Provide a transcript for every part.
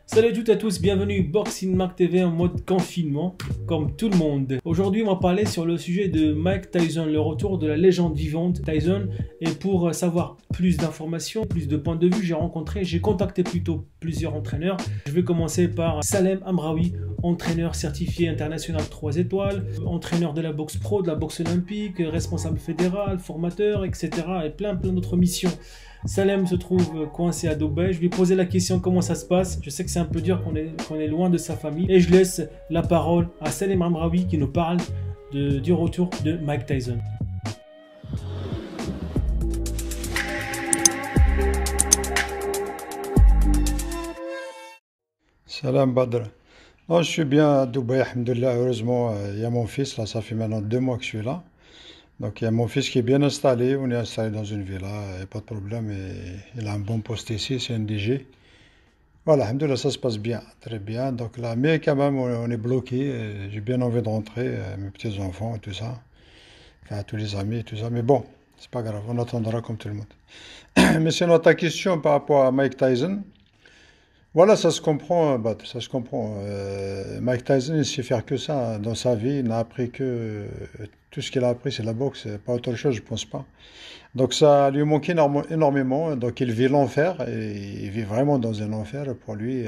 Salut à toutes et à tous, bienvenue Boxing Mark TV en mode confinement, comme tout le monde. Aujourd'hui, on va parler sur le sujet de Mike Tyson, le retour de la légende vivante Tyson. Et pour savoir plus d'informations, plus de points de vue, j'ai contacté plutôt plusieurs entraîneurs. Je vais commencer par Salem Amraoui, entraîneur certifié international 3 étoiles, entraîneur de la boxe pro, de la boxe olympique, responsable fédéral, formateur, etc. et plein d'autres missions. Salem se trouve coincé à Dubaï. Je lui ai posé la question comment ça se passe. Je sais que c'est un peu dur qu'on est loin de sa famille. Et je laisse la parole à Salem Amraoui qui nous parle du retour de Mike Tyson. Salam Badr. Non, je suis bien à Dubaï, alhamdoulilah. Heureusement, il y a mon fils, là, ça fait maintenant 2 mois que je suis là. Donc il y a mon fils qui est bien installé, on est installé dans une villa, il n'y a pas de problème, et il a un bon poste ici, c'est un DG. Voilà, alhamdoulilah, ça se passe bien, très bien. Donc là, mais quand même, on est bloqué, j'ai bien envie de rentrer, mes petits-enfants et tout ça, enfin, tous les amis et tout ça, mais bon, c'est pas grave, on attendra comme tout le monde. Mais sinon, ta question par rapport à Mike Tyson, voilà, ça se comprend, Badr, ça se comprend. Mike Tyson, il sait faire que ça dans sa vie. Il n'a appris que tout ce qu'il a appris, c'est la boxe, pas autre chose, je pense pas. Donc ça lui manquait énormément. Donc il vit l'enfer et il vit vraiment dans un enfer. Pour lui,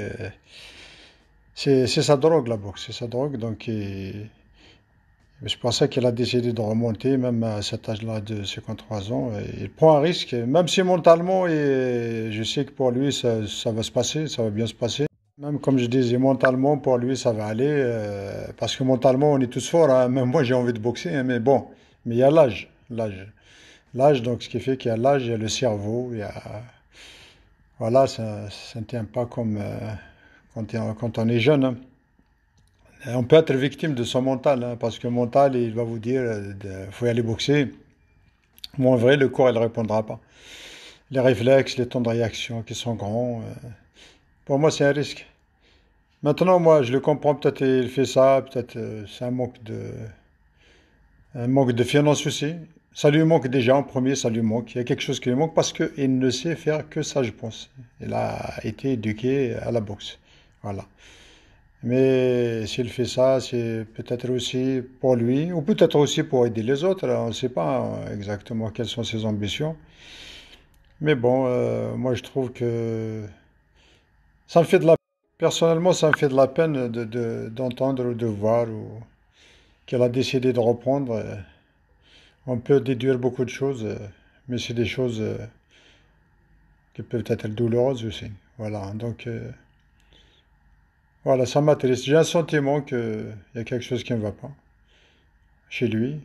c'est sa drogue, la boxe, c'est sa drogue. Donc c'est pour ça qu'il a décidé de remonter, même à cet âge-là de 53 ans. Et il prend un risque, même si mentalement, et je sais que pour lui, ça va se passer, ça va bien se passer. Même comme je disais, mentalement, pour lui, ça va aller, parce que mentalement, on est tous forts, hein. Même moi, j'ai envie de boxer, hein, mais bon, mais il y a l'âge, donc ce qui fait qu'il y a l'âge, il y a le cerveau, voilà, ça ne tient pas comme quand on est jeune, hein. Et on peut être victime de son mental, hein, parce que le mental, il va vous dire, faut y aller boxer. Mais en vrai, le corps, il ne répondra pas. Les réflexes, les temps de réaction qui sont grands, pour moi, c'est un risque. Maintenant, moi, je le comprends, peut-être il fait ça, peut-être c'est un manque de finances aussi. Ça lui manque déjà en premier, ça lui manque. Il y a quelque chose qui lui manque parce qu'il ne sait faire que ça, je pense. Il a été éduqué à la boxe. Voilà. Mais s'il fait ça, c'est peut-être aussi pour lui, ou peut-être aussi pour aider les autres. On ne sait pas exactement quelles sont ses ambitions. Mais bon, moi je trouve que ça me fait de la personnellement, ça me fait de la peine d'entendre ou de voir qu'elle a décidé de reprendre. On peut déduire beaucoup de choses, mais c'est des choses qui peuvent être douloureuses aussi. Voilà, donc voilà, ça m'attriste. J'ai un sentiment qu'il y a quelque chose qui ne va pas chez lui.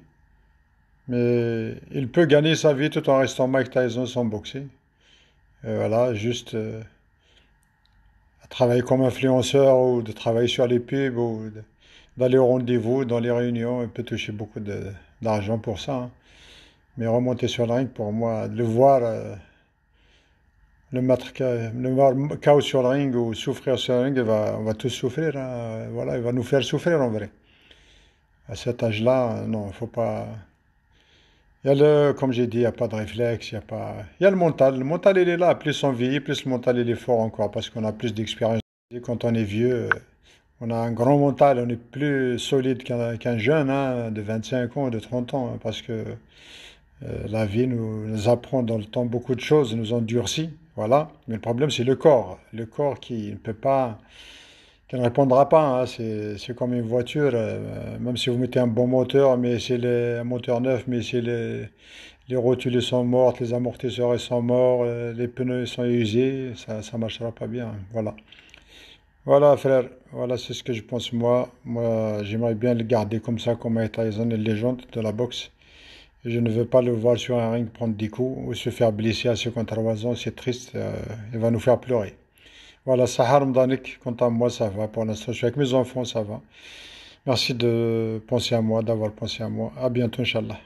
Mais il peut gagner sa vie tout en restant Mike Tyson sans boxer. Voilà, juste travailler comme influenceur ou de travailler sur les pubs ou d'aller au rendez-vous, dans les réunions. Il peut toucher beaucoup d'argent pour ça, hein. Mais remonter sur le ring, pour moi, de le voir, le voir KO sur le ring ou souffrir sur le ring, on va tous souffrir, hein. Voilà, il va nous faire souffrir en vrai. À cet âge-là, non, il faut pas. Il y a comme j'ai dit, il n'y a pas de réflexe, il y a pas. Il y a le mental. Le mental, il est là. Plus on vieillit, plus le mental, il est fort encore parce qu'on a plus d'expérience. Et quand on est vieux, on a un grand mental, on est plus solide qu'un jeune, hein, de 25 ans, de 30 ans, hein, parce que la vie nous apprend dans le temps beaucoup de choses, nous endurcit, voilà. Mais le problème, c'est le corps. Le corps qui ne peut pas, qui ne répondra pas, hein. C'est comme une voiture, même si vous mettez un bon moteur, mais c'est un moteur neuf, mais si les rotules sont mortes, les amortisseurs sont morts, les pneus sont usés, ça ne marchera pas bien, voilà. Voilà, frère, voilà, c'est ce que je pense moi. Moi, j'aimerais bien le garder comme ça, comme Mike Tyson, une légende de la boxe. Je ne veux pas le voir sur un ring prendre des coups ou se faire blesser à 53 ans, c'est triste, il va nous faire pleurer. Voilà, Sahar Mdanik, quant à moi, ça va. Pour l'instant, je suis avec mes enfants, ça va. Merci de penser à moi, d'avoir pensé à moi. À bientôt, Inch'Allah.